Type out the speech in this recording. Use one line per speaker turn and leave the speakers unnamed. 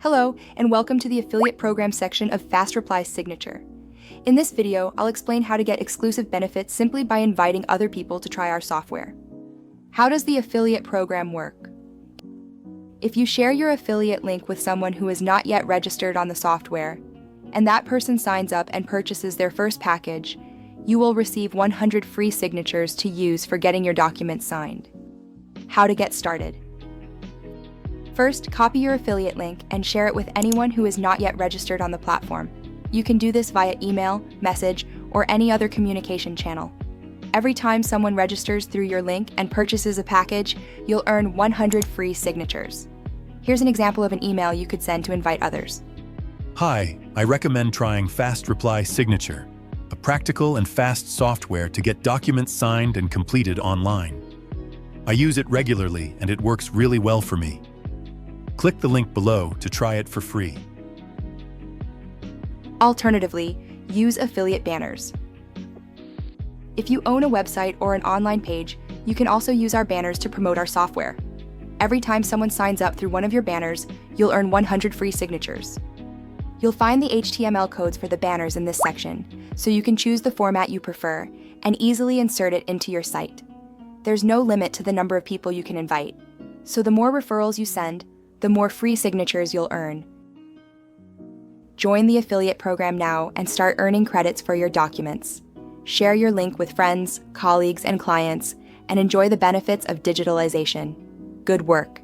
Hello, and welcome to the Affiliate Program section of FastReply Signature. In this video, I'll explain how to get exclusive benefits simply by inviting other people to try our software. How does the affiliate program work? If you share your affiliate link with someone who is not yet registered on the software, and that person signs up and purchases their first package, you will receive 100 free signatures to use for getting your documents signed. How to get started. First, copy your affiliate link and share it with anyone who is not yet registered on the platform. You can do this via email, message, or any other communication channel. Every time someone registers through your link and purchases a package, you'll earn 100 free signatures. Here's an example of an email you could send to invite others.
Hi, I recommend trying FastReply Signature, a practical and fast software to get documents signed and completed online. I use it regularly and it works really well for me. Click the link below to try it for free.
Alternatively, use affiliate banners. If you own a website or an online page, you can also use our banners to promote our software. Every time someone signs up through one of your banners, you'll earn 100 free signatures. You'll find the HTML codes for the banners in this section, so you can choose the format you prefer and easily insert it into your site. There's no limit to the number of people you can invite, so the more referrals you send, the more free signatures you'll earn. Join the affiliate program now and start earning credits for your documents. Share your link with friends, colleagues, and clients, and enjoy the benefits of digitalization. Good work!